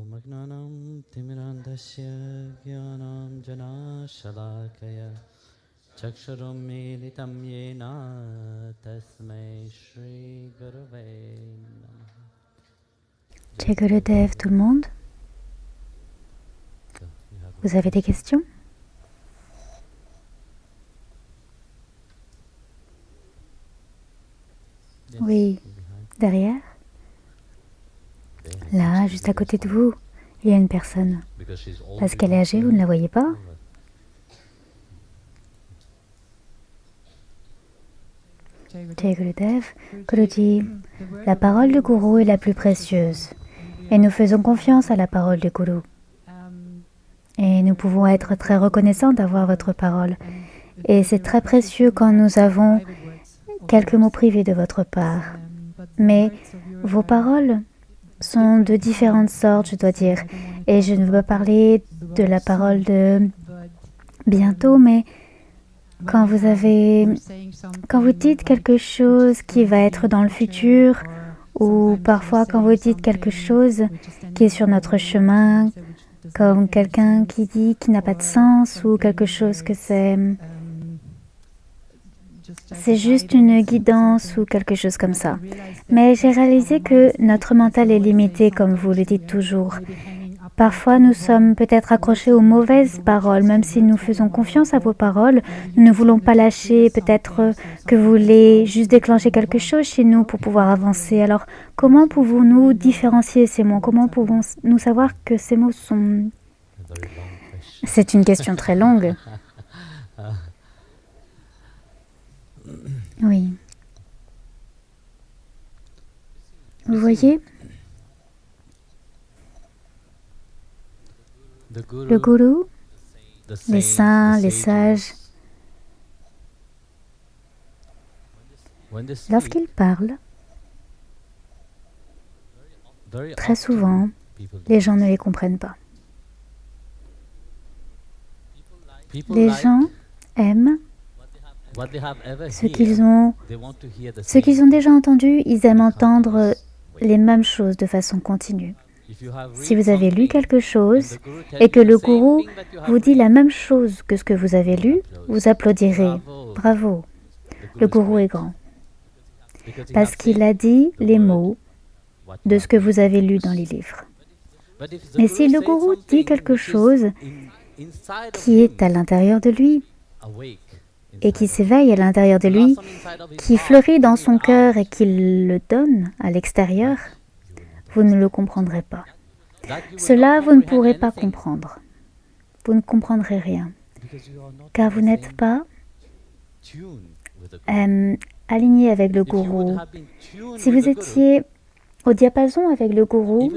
Magnanam Timirandasya Gyanam Jana Shalakaya Chaksharum Militam Yena Tasmai Shri Gurave Namaha. Jai Gurudev, tout le monde. Vous avez des questions? Oui, derrière. Là, juste à côté de vous, il y a une personne. Parce qu'elle est âgée, vous ne la voyez pas? Jai Gurudev, Guruji, la parole du Gourou est la plus précieuse. Et nous faisons confiance à la parole du Gourou. Et nous pouvons être très reconnaissants d'avoir votre parole. Et c'est très précieux quand nous avons quelques mots privés de votre part. Mais vos paroles sont de différentes sortes, je dois dire. Et je ne veux pas parler de la parole de bientôt, mais quand vous dites quelque chose qui va être dans le futur, ou parfois quand vous dites quelque chose qui est sur notre chemin, comme quelqu'un qui dit qu'il n'a pas de sens, ou quelque chose que c'est juste une guidance ou quelque chose comme ça. Mais j'ai réalisé que notre mental est limité, comme vous le dites toujours. Parfois, nous sommes peut-être accrochés aux mauvaises paroles, même si nous faisons confiance à vos paroles. Nous ne voulons pas lâcher, peut-être que vous voulez juste déclencher quelque chose chez nous pour pouvoir avancer. Alors, comment pouvons-nous différencier ces mots? Comment pouvons-nous savoir que ces mots sont... C'est une question très longue. Oui. Vous voyez, le gourou, les saints, les sages, lorsqu'ils parlent, très souvent, les gens ne les comprennent pas. Les gens aiment ce qu'ils ont déjà entendu, ils aiment entendre les mêmes choses de façon continue. Si vous avez lu quelque chose et que le gourou vous dit la même chose que ce que vous avez lu, vous applaudirez. Bravo, le gourou est grand. Parce qu'il a dit les mots de ce que vous avez lu dans les livres. Mais si le gourou dit quelque chose qui est à l'intérieur de lui, et qui s'éveille à l'intérieur de lui, qui fleurit dans son cœur et qu'il le donne à l'extérieur, vous ne le comprendrez pas. Cela, vous ne pourrez pas comprendre. Vous ne comprendrez rien, car vous n'êtes pas aligné avec le gourou. Si vous étiez au diapason avec le gourou,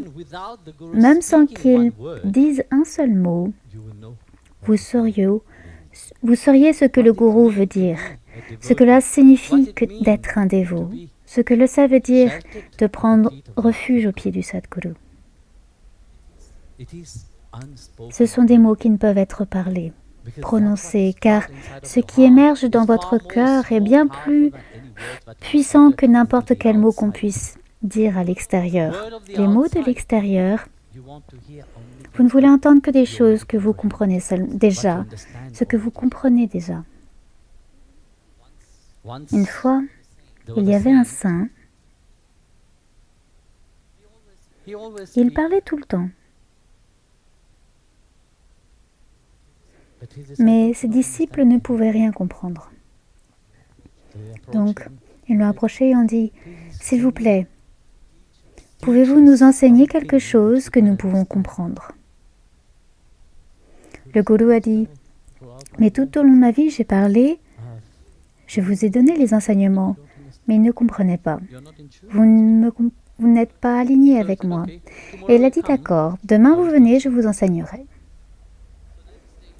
même sans qu'il dise un seul mot, vous sauriez ce que le gourou veut dire, ce que cela signifie d'être un dévot, ce que ça veut dire de prendre refuge au pied du Sadguru. Ce sont des mots qui ne peuvent être parlés, prononcés, car ce qui émerge dans votre cœur est bien plus puissant que n'importe quel mot qu'on puisse dire à l'extérieur. Les mots de l'extérieur, vous ne voulez entendre que des choses que vous comprenez déjà, ce que vous comprenez déjà. Une fois, il y avait un saint. Il parlait tout le temps. Mais ses disciples ne pouvaient rien comprendre. Donc, ils l'ont approché et ont dit « S'il vous plaît, pouvez-vous nous enseigner quelque chose que nous pouvons comprendre ?» Le gourou a dit « Mais tout au long de ma vie, j'ai parlé, je vous ai donné les enseignements, mais ils ne comprenaient pas. Vous n'êtes pas aligné avec moi. » Et il a dit « D'accord, demain vous venez, je vous enseignerai. »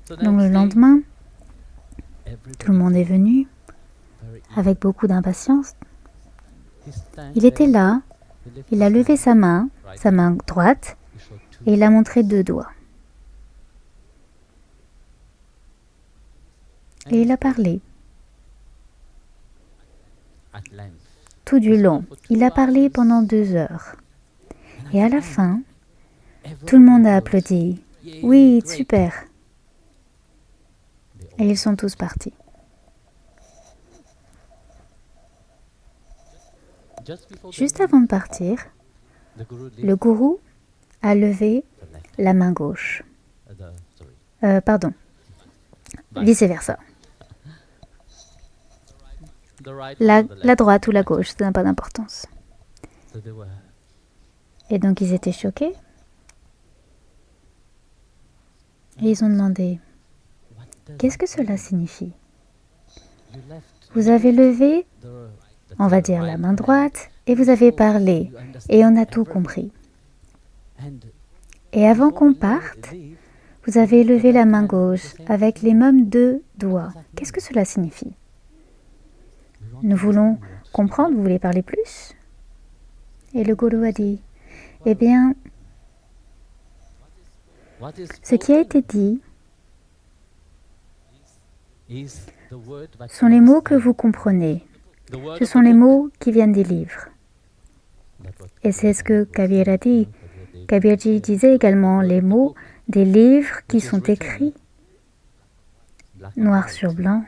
Donc le lendemain, tout le monde est venu avec beaucoup d'impatience. Il était là, il a levé sa main droite, et il a montré 2 doigts. Et il a parlé. Tout du long, il a parlé pendant 2 heures. Et à la fin, Tout le monde a applaudi. Oui, super. Et ils sont tous partis. Juste avant de partir, le gourou a levé la main gauche. Pardon, vice-versa. La droite ou la gauche, ça n'a pas d'importance. Et donc ils étaient choqués. Et ils ont demandé, qu'est-ce que cela signifie? Vous avez levé, on va dire, la main droite, et vous avez parlé, et on a tout compris. Et avant qu'on parte, vous avez levé la main gauche avec les mêmes 2 doigts. Qu'est-ce que cela signifie? Nous voulons comprendre, vous voulez parler plus? Et le gourou a dit, eh bien, ce qui a été dit sont les mots que vous comprenez. Ce sont les mots qui viennent des livres. Et c'est ce que Kabir a dit. Kabirji disait également les mots des livres qui sont écrits noir sur blanc.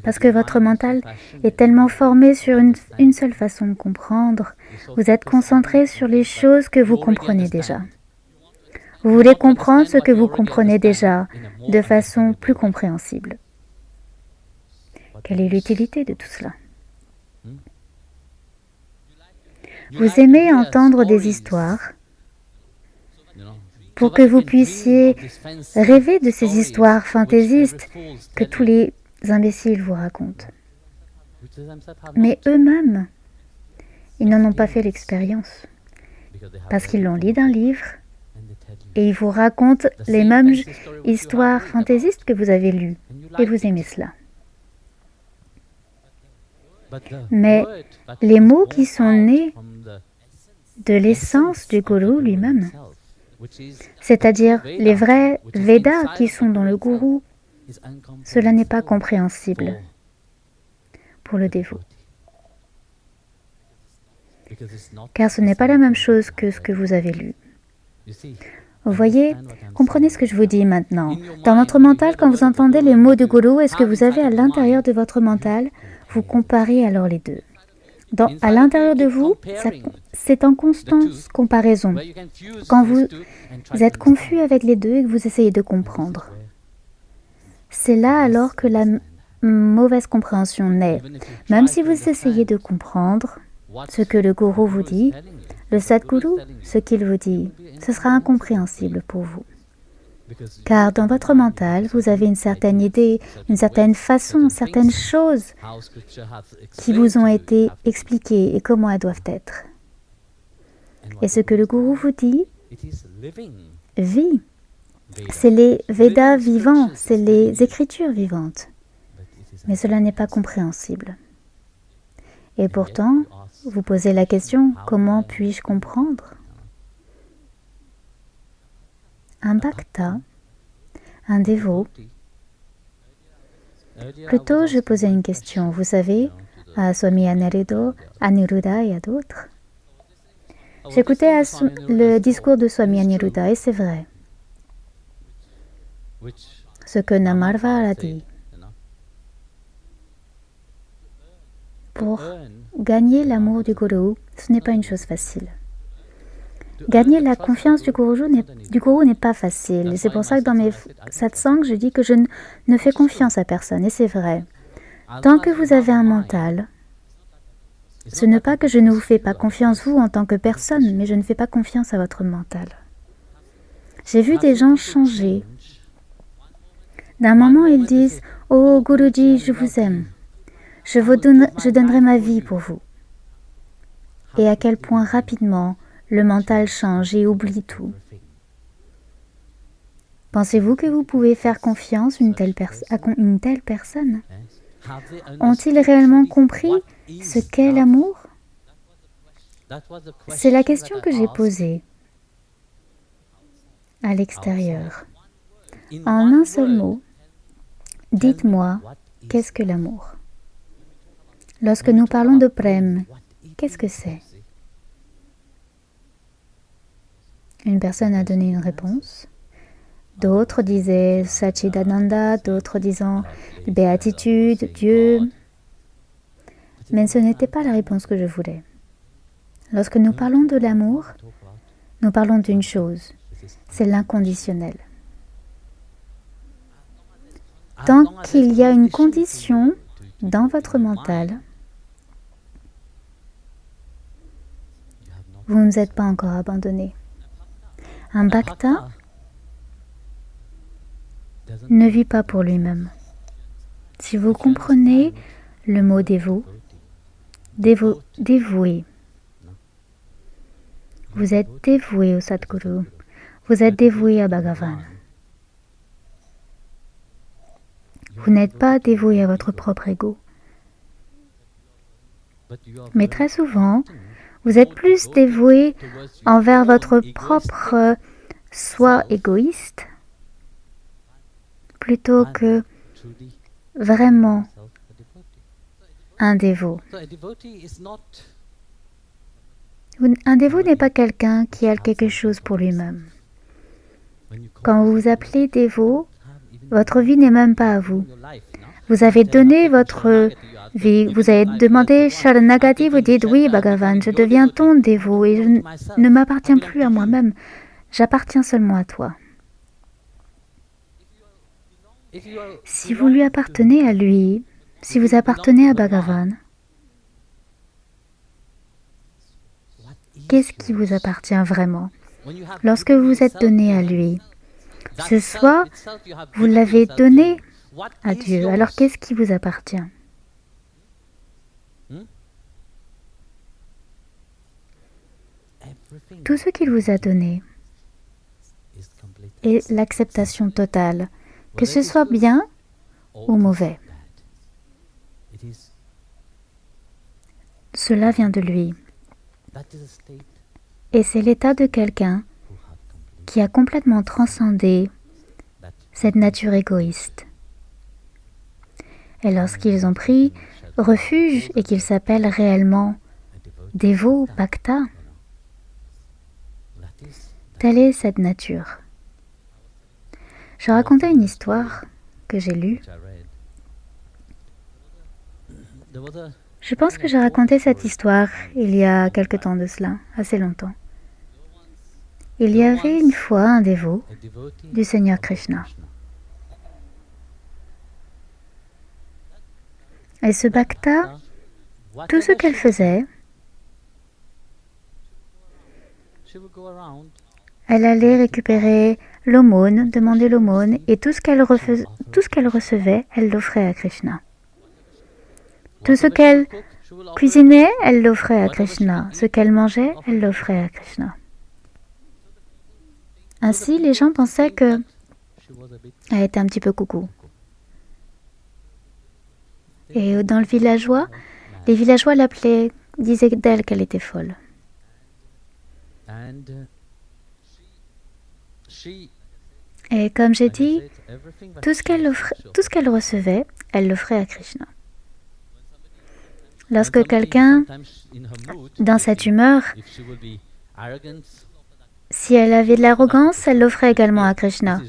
Parce que votre mental est tellement formé sur une seule façon de comprendre. Vous êtes concentré sur les choses que vous comprenez déjà. Vous voulez comprendre ce que vous comprenez déjà de façon plus compréhensible. Quelle est l'utilité de tout cela? Vous aimez entendre des histoires pour que vous puissiez rêver de ces histoires fantaisistes que tous les imbéciles vous racontent. Mais eux-mêmes, ils n'en ont pas fait l'expérience parce qu'ils l'ont lu d'un livre et ils vous racontent les mêmes histoires fantaisistes que vous avez lues et vous aimez cela. Mais les mots qui sont nés de l'essence du gourou lui-même, c'est-à-dire les vrais Védas qui sont dans le gourou, cela n'est pas compréhensible pour le dévot. Car ce n'est pas la même chose que ce que vous avez lu. Vous voyez, comprenez ce que je vous dis maintenant. Dans votre mental, quand vous entendez les mots du gourou, est-ce que vous avez à l'intérieur de votre mental, vous comparez alors les deux. À l'intérieur de vous, c'est en constante comparaison. Quand vous êtes confus avec les deux et que vous essayez de comprendre, c'est là alors que la mauvaise compréhension naît. Même si vous essayez de comprendre ce que le gourou vous dit, le Sadguru, ce qu'il vous dit, ce sera incompréhensible pour vous. Car dans votre mental, vous avez une certaine idée, une certaine façon, certaines choses qui vous ont été expliquées et comment elles doivent être. Et ce que le gourou vous dit, vit. C'est les Védas vivants, c'est les écritures vivantes. Mais cela n'est pas compréhensible. Et pourtant, vous posez la question, comment puis-je comprendre? Un bhakta, un dévot. Plutôt, je posais une question. Vous savez, à Swami Aniruddha et à d'autres. J'écoutais le discours de Swami Aniruddha et c'est vrai. Ce que Namarvar a dit. Pour gagner l'amour du gourou, ce n'est pas une chose facile. Gagner la confiance du gourou n'est pas facile. Et c'est pour ça que dans mes satsangs, je dis que je ne fais confiance à personne. Et c'est vrai. Tant que vous avez un mental, ce n'est pas que je ne vous fais pas confiance, vous, en tant que personne, mais je ne fais pas confiance à votre mental. J'ai vu des gens changer. D'un moment, ils disent « Oh, Guruji, je vous aime. Je donnerai ma vie pour vous. » Et à quel point rapidement le mental change et oublie tout. Pensez-vous que vous pouvez faire confiance à une telle personne? Ont-ils réellement compris ce qu'est l'amour? C'est la question que j'ai posée à l'extérieur. En un seul mot, dites-moi, qu'est-ce que l'amour? Lorsque nous parlons de prem, qu'est-ce que c'est? Une personne a donné une réponse. D'autres disaient Satchidananda, d'autres disant béatitude, Dieu. Mais ce n'était pas la réponse que je voulais. Lorsque nous parlons de l'amour, nous parlons d'une chose, c'est l'inconditionnel. Tant qu'il y a une condition dans votre mental, vous ne vous êtes pas encore abandonné. Un bhakta ne vit pas pour lui-même. Si vous comprenez le mot dévoué, vous êtes dévoué au Sadguru, vous êtes dévoué à Bhagavan. Vous n'êtes pas dévoué à votre propre ego. Mais très souvent, vous êtes plus dévoué envers votre propre soi égoïste plutôt que vraiment un dévot. Un dévot n'est pas quelqu'un qui a quelque chose pour lui-même. Quand vous vous appelez dévot, votre vie n'est même pas à vous. Vous avez donné votre vie, vous avez demandé Sharanagati, vous dites oui Bhagavan, je deviens ton dévot et je ne m'appartiens plus à moi-même, j'appartiens seulement à toi. Si vous lui appartenez à lui, si vous appartenez à Bhagavan, qu'est-ce qui vous appartient vraiment? Lorsque vous vous êtes donné à lui, ce soi, vous l'avez donné à Dieu. Alors qu'est-ce qui vous appartient? Tout ce qu'il vous a donné est l'acceptation totale, que ce soit bien ou mauvais. Cela vient de lui. Et c'est l'état de quelqu'un qui a complètement transcendé cette nature égoïste. Et lorsqu'ils ont pris refuge et qu'ils s'appellent réellement dévots, bhakta, telle est cette nature. Je racontais une histoire que j'ai lue. Je pense que j'ai raconté cette histoire il y a quelque temps de cela, assez longtemps. Il y avait une fois un dévot du Seigneur Krishna. Et ce bhakta, tout ce qu'elle faisait, elle allait récupérer l'aumône, demander l'aumône, et tout ce qu'elle recevait, elle l'offrait à Krishna. Tout ce qu'elle cuisinait, elle l'offrait à Krishna. Ce qu'elle mangeait, elle l'offrait à Krishna. Ainsi, les gens pensaient qu'elle était un petit peu coucou. Et dans le villageois, les villageois l'appelaient, disaient d'elle qu'elle était folle. Et comme j'ai dit, tout ce qu'elle recevait, elle l'offrait à Krishna. Lorsque quelqu'un, dans cette humeur, si elle avait de l'arrogance, elle l'offrait également à Krishna.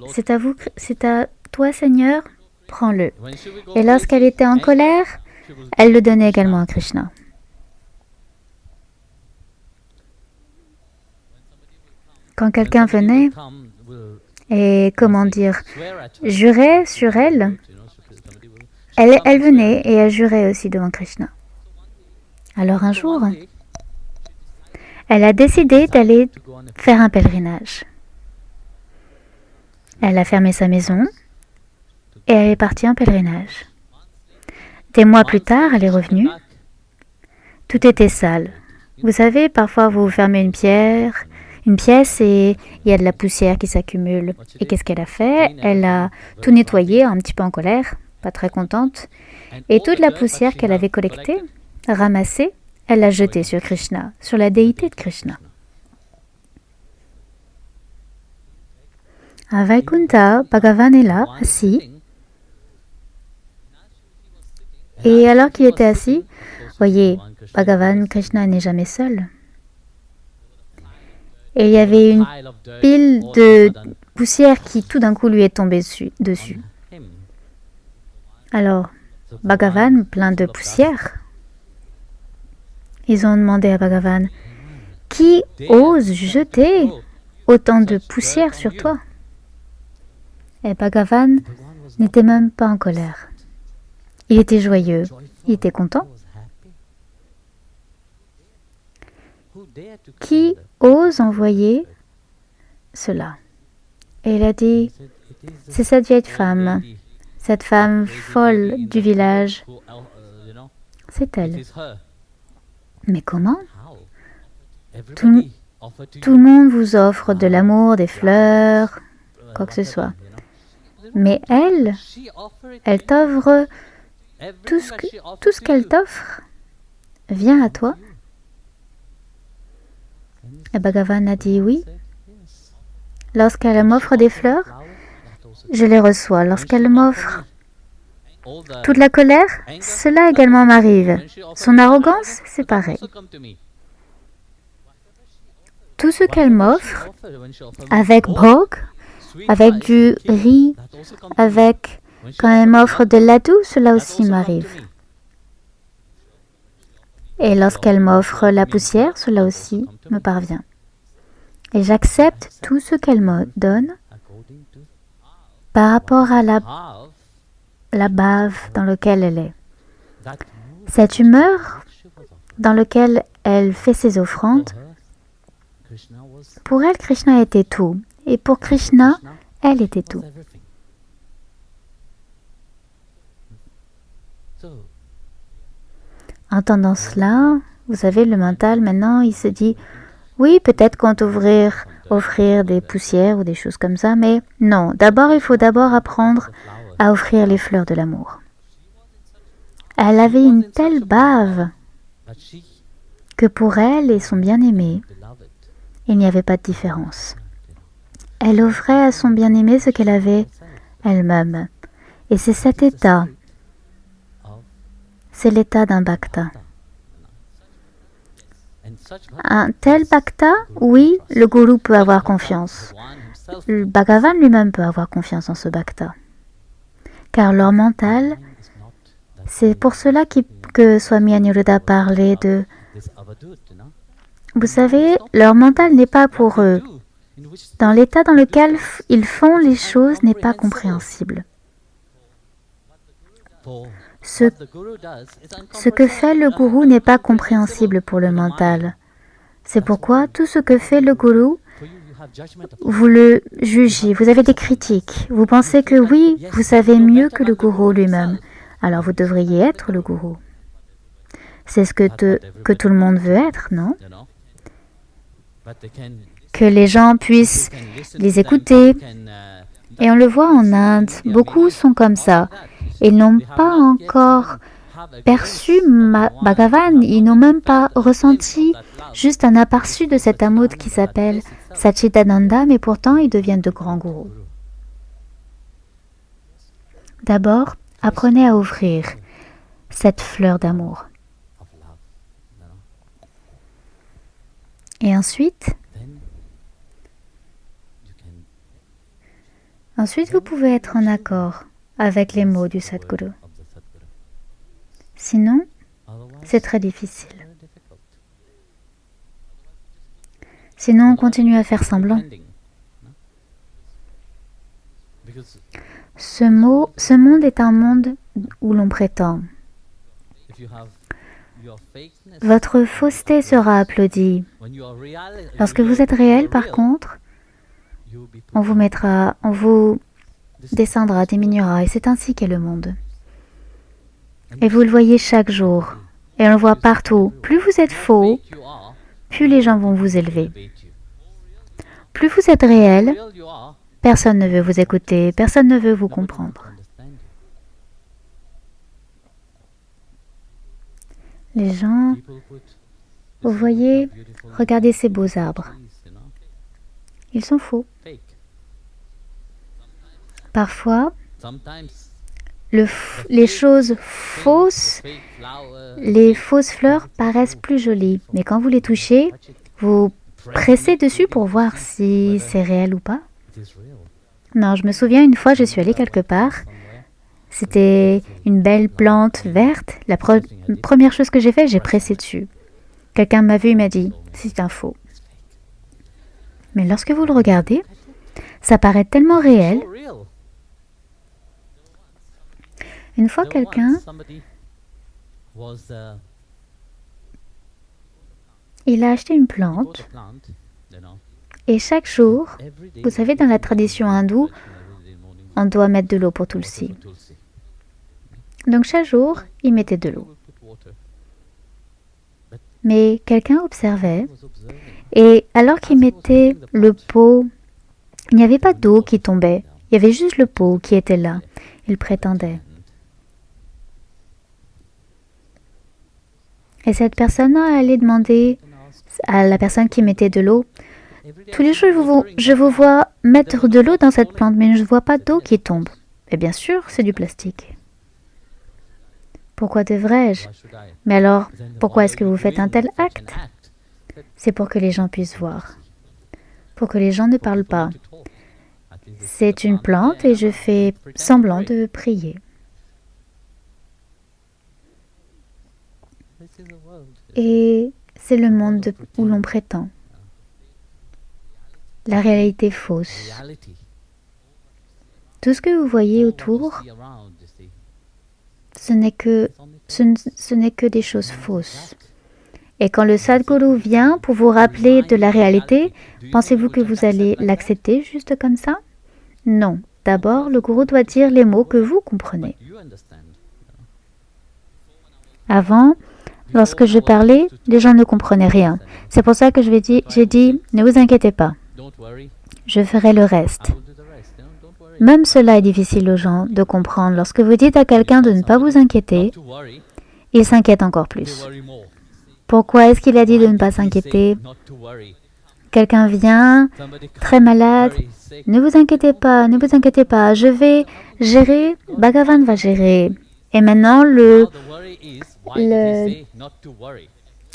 C'est à toi, Seigneur, prends-le. Et lorsqu'elle était en colère, elle le donnait également à Krishna. Quand quelqu'un venait et, jurait sur elle, elle venait et elle jurait aussi devant Krishna. Alors un jour, elle a décidé d'aller faire un pèlerinage. Elle a fermé sa maison et elle est partie en pèlerinage. Des mois plus tard, elle est revenue. Tout était sale. Vous savez, parfois vous fermez une pièce et il y a de la poussière qui s'accumule. Et qu'est-ce qu'elle a fait? Elle a tout nettoyé, un petit peu en colère, pas très contente. Et toute la poussière qu'elle avait collectée, ramassée, elle l'a jetée sur Krishna, sur la déité de Krishna. À Vaikuntha, Bhagavan est là, assis. Et alors qu'il était assis, voyez, Bhagavan Krishna n'est jamais seul. Et il y avait une pile de poussière qui tout d'un coup lui est tombée dessus. Alors, Bhagavan, plein de poussière, ils ont demandé à Bhagavan, qui ose jeter autant de poussière sur toi? Et Bhagavan n'était même pas en colère. Il était joyeux, il était content. Qui ose envoyer cela? Et il a dit, c'est cette vieille femme, cette femme folle du village, c'est elle. Mais comment? Tout le monde vous offre de l'amour, des fleurs, quoi que ce soit. Mais elle t'offre tout ce qu'elle t'offre vient à toi. Et Bhagavan a dit oui. Lorsqu'elle m'offre des fleurs, je les reçois. Lorsqu'elle m'offre toute la colère, cela également m'arrive. Son arrogance, c'est pareil. Tout ce qu'elle m'offre, avec bhog, avec du riz, quand elle m'offre de ladou, cela aussi m'arrive. Et lorsqu'elle m'offre la poussière, cela aussi me parvient. Et j'accepte tout ce qu'elle me donne par rapport à la bave dans laquelle elle est. Cette humeur dans laquelle elle fait ses offrandes, pour elle, Krishna était tout. Et pour Krishna, elle était tout. Entendant cela, vous savez, le mental, maintenant, il se dit, oui, peut-être qu'on offrir des poussières ou des choses comme ça, mais non. D'abord, il faut apprendre à offrir les fleurs de l'amour. Elle avait une telle bave que pour elle et son bien-aimé, il n'y avait pas de différence. Elle offrait à son bien-aimé ce qu'elle avait elle-même. Et c'est cet état, c'est l'état d'un bhakta. Un tel bhakta, oui, le gourou peut avoir confiance. Le Bhagavan lui-même peut avoir confiance en ce bhakta. Car leur mental, c'est pour cela que Swami Aniruddha parlait de... Vous savez, leur mental n'est pas pour eux. Dans l'état dans lequel ils font les choses n'est pas compréhensible. Ce que fait le gourou n'est pas compréhensible pour le mental. C'est pourquoi tout ce que fait le gourou, vous le jugez, vous avez des critiques. Vous pensez que oui, vous savez mieux que le gourou lui-même. Alors vous devriez être le gourou. C'est ce que tout le monde veut être, non? Que les gens puissent les écouter. Et on le voit en Inde, beaucoup sont comme ça. Ils n'ont pas encore perçu Bhagavan, ils n'ont même pas ressenti juste un aperçu de cet amour qui s'appelle Satchidananda, mais pourtant ils deviennent de grands gourous. D'abord, apprenez à offrir cette fleur d'amour. Et ensuite, vous pouvez être en accord avec les mots du Sadguru. Sinon, c'est très difficile. Sinon, on continue à faire semblant. Ce monde est un monde où l'on prétend. Votre fausseté sera applaudie. Lorsque vous êtes réel, par contre, on vous descendra, diminuera, et c'est ainsi qu'est le monde. Et vous le voyez chaque jour, et on le voit partout. Plus vous êtes faux, plus les gens vont vous élever. Plus vous êtes réel, personne ne veut vous écouter, personne ne veut vous comprendre. Les gens, vous voyez, regardez ces beaux arbres. Ils sont faux. Parfois, les choses fausses, les fausses fleurs paraissent plus jolies. Mais quand vous les touchez, vous presser dessus pour voir si c'est réel ou pas. Non, je me souviens une fois, je suis allée quelque part. C'était une belle plante verte. La première chose que j'ai fait, j'ai pressé dessus. Quelqu'un m'a vu et m'a dit, c'est un faux. Mais lorsque vous le regardez, ça paraît tellement réel. Une fois, quelqu'un, il a acheté une plante et chaque jour, vous savez, dans la tradition hindoue, on doit mettre de l'eau pour Tulsi. Donc chaque jour, il mettait de l'eau. Mais quelqu'un observait et alors qu'il mettait le pot, il n'y avait pas d'eau qui tombait. Il y avait juste le pot qui était là. Il prétendait. Et cette personne allait demander à la personne qui mettait de l'eau, tous les jours, je vous vois mettre de l'eau dans cette plante, mais je ne vois pas d'eau qui tombe. Et bien sûr, c'est du plastique. Pourquoi devrais-je? Mais alors, pourquoi est-ce que vous faites un tel acte? C'est pour que les gens puissent voir. Pour que les gens ne parlent pas. C'est une plante et je fais semblant de prier. Et c'est le monde où l'on prétend. La réalité fausse. Tout ce que vous voyez autour, ce n'est que des choses fausses. Et quand le Sadhguru vient pour vous rappeler de la réalité, pensez-vous que vous allez l'accepter juste comme ça? Non. D'abord, le gourou doit dire les mots que vous comprenez. Avant, lorsque je parlais, les gens ne comprenaient rien. C'est pour ça que j'ai dit, ne vous inquiétez pas. Je ferai le reste. Même cela est difficile aux gens de comprendre. Lorsque vous dites à quelqu'un de ne pas vous inquiéter, il s'inquiète encore plus. Pourquoi est-ce qu'il a dit de ne pas s'inquiéter? Quelqu'un vient, très malade. Ne vous inquiétez pas, ne vous inquiétez pas. Je vais gérer, Bhagavan va gérer. Et maintenant,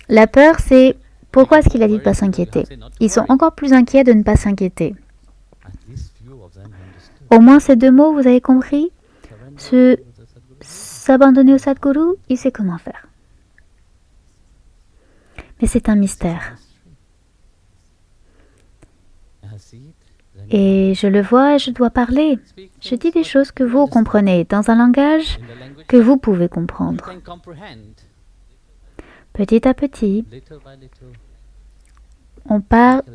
la peur, c'est pourquoi est-ce qu'il a dit de ne pas s'inquiéter? Ils sont encore plus inquiets de ne pas s'inquiéter. Au moins ces deux mots, vous avez compris? S'abandonner au Sadhguru, il sait comment faire. Mais c'est un mystère. Et je le vois et je dois parler. Je dis des choses que vous comprenez, dans un langage que vous pouvez comprendre. Petit à petit,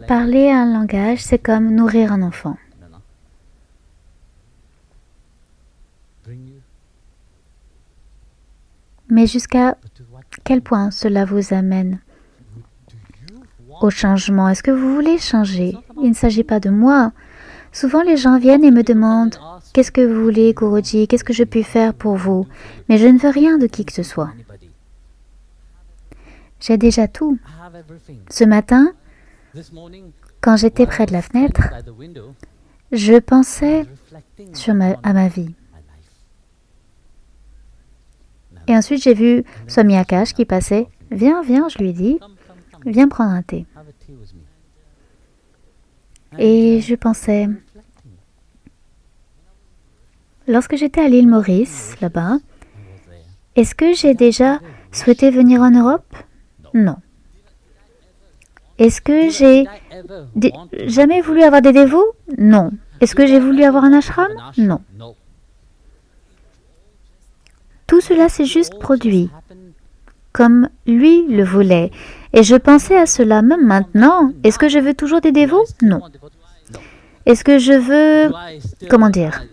parler un langage, c'est comme nourrir un enfant. Mais jusqu'à quel point cela vous amène au changement? Est-ce que vous voulez changer? Il ne s'agit pas de moi. Souvent, les gens viennent et me demandent « Qu'est-ce que vous voulez, Guruji? Qu'est-ce que je puis faire pour vous ?» Mais je ne veux rien de qui que ce soit. J'ai déjà tout. Ce matin, quand j'étais près de la fenêtre, je pensais à ma vie. Et ensuite, j'ai vu Swami Akash qui passait. « Viens, viens », je lui ai dit. « Viens prendre un thé. » Et je pensais, lorsque j'étais à l'île Maurice, là-bas, est-ce que j'ai déjà souhaité venir en Europe? Non. Est-ce que j'ai jamais voulu avoir des dévots? Non. Est-ce que j'ai voulu avoir un ashram? Non. Tout cela s'est juste produit, comme lui le voulait. Et je pensais à cela même maintenant. Est-ce que je veux toujours des dévots? Non. Est-ce que je veux... Comment dire?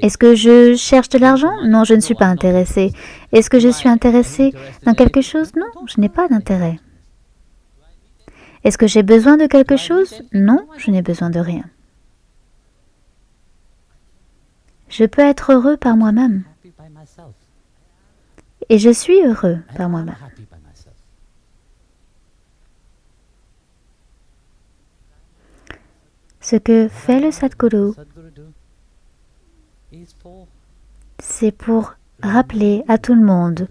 Est-ce que je cherche de l'argent? Non, je ne suis pas intéressée. Est-ce que je suis intéressée dans quelque chose? Non, je n'ai pas d'intérêt. Est-ce que j'ai besoin de quelque chose? Non, je n'ai besoin de rien. Je peux être heureux par moi-même. Et je suis heureux par moi-même. Ce que fait le Sadhguru, c'est pour rappeler à tout le monde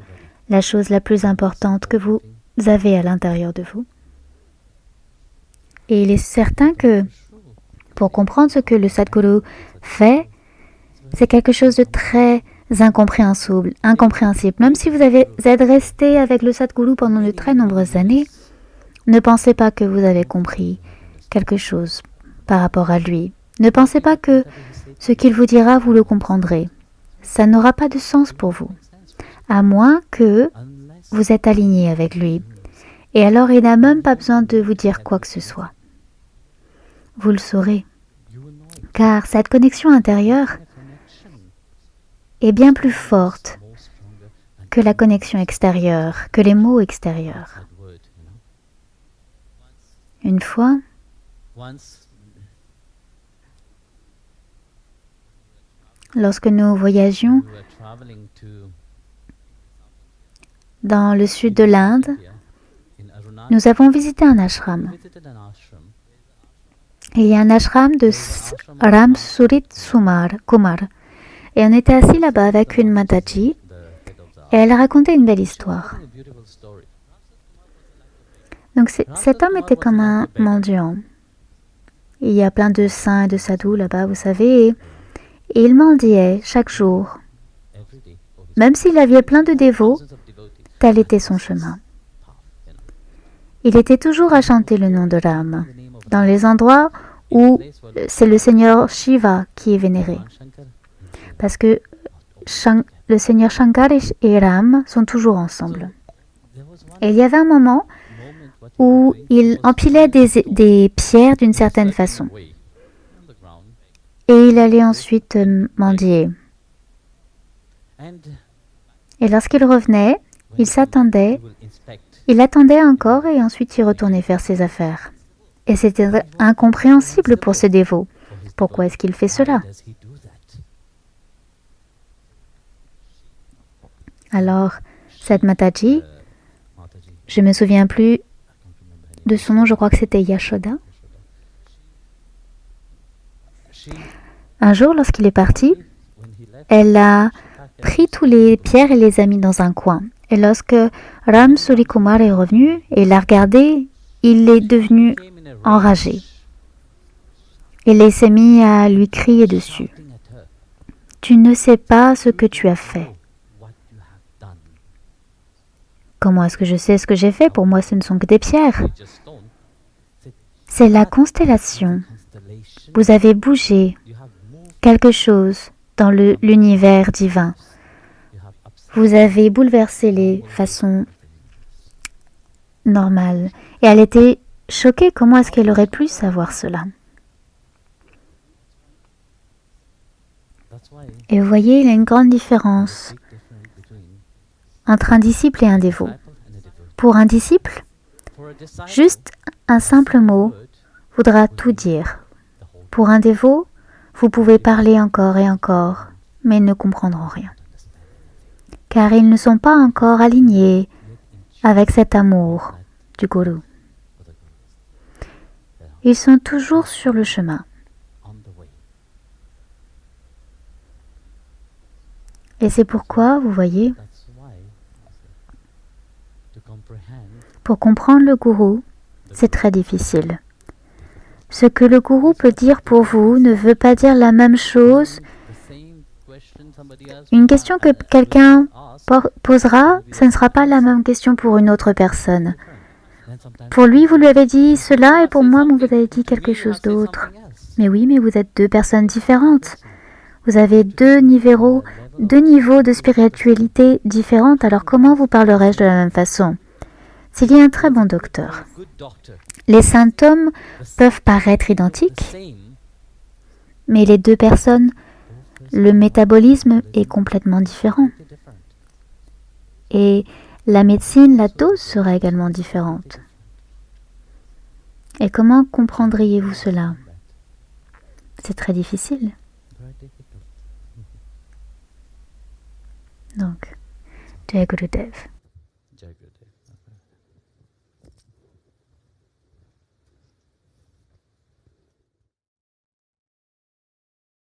la chose la plus importante que vous avez à l'intérieur de vous. Et il est certain que pour comprendre ce que le Sadhguru fait, c'est quelque chose de très incompréhensible. Même si vous êtes resté avec le Sadhguru pendant de très nombreuses années, ne pensez pas que vous avez compris quelque chose par rapport à lui. Ne pensez pas que ce qu'il vous dira, vous le comprendrez. Ça n'aura pas de sens pour vous, à moins que vous êtes aligné avec lui. Et alors, il n'a même pas besoin de vous dire quoi que ce soit. Vous le saurez, car cette connexion intérieure est bien plus forte que la connexion extérieure, que les mots extérieurs. Une fois, lorsque nous voyagions dans le sud de l'Inde, nous avons visité un ashram. Il y a un ashram de Ram Surit Kumar. Et on était assis là-bas avec une Mataji et elle racontait une belle histoire. Donc cet homme était comme un mendiant. Il y a plein de saints et de sadhus là-bas, vous savez, et il mendiait chaque jour. Même s'il avait plein de dévots, tel était son chemin. Il était toujours à chanter le nom de Ram, dans les endroits où c'est le Seigneur Shiva qui est vénéré. Parce que le Seigneur Shankar et Ram sont toujours ensemble. Et il y avait un moment où il empilait des pierres d'une certaine façon. Et il allait ensuite mendier. Et lorsqu'il revenait, il attendait encore et ensuite il retournait faire ses affaires. Et c'était incompréhensible pour ce dévot. Pourquoi est-ce qu'il fait cela? Alors, cette Mataji, je ne me souviens plus de son nom, je crois que c'était Yashoda. Un jour, lorsqu'il est parti, elle a pris tous les pierres et les a mis dans un coin. Et lorsque Ram Suri Kumar est revenu et l'a regardé, il est devenu enragé. Il s'est mis à lui crier dessus. « Tu ne sais pas ce que tu as fait. » Comment est-ce que je sais ce que j'ai fait? Pour moi, ce ne sont que des pierres. C'est la constellation. Vous avez bougé quelque chose dans l'univers divin. Vous avez bouleversé les façons normales. Et elle était choquée. Comment est-ce qu'elle aurait pu savoir cela? Et vous voyez, il y a une grande différence entre un disciple et un dévot. Pour un disciple, juste un simple mot voudra tout dire. Pour un dévot, vous pouvez parler encore et encore, mais ils ne comprendront rien. Car ils ne sont pas encore alignés avec cet amour du Guru. Ils sont toujours sur le chemin. Et c'est pourquoi, vous voyez, pour comprendre le gourou, c'est très difficile. Ce que le gourou peut dire pour vous ne veut pas dire la même chose. Une question que quelqu'un posera, ce ne sera pas la même question pour une autre personne. Pour lui, vous lui avez dit cela et pour moi, vous avez dit quelque chose d'autre. Mais oui, mais vous êtes deux personnes différentes. Vous avez deux niveaux de spiritualité différentes, alors comment vous parlerai-je de la même façon? S'il y a un très bon docteur, les symptômes peuvent paraître identiques, mais les deux personnes, le métabolisme est complètement différent. Et la médecine, la dose sera également différente. Et comment comprendriez-vous cela? C'est très difficile. Donc, Jai Gurudev.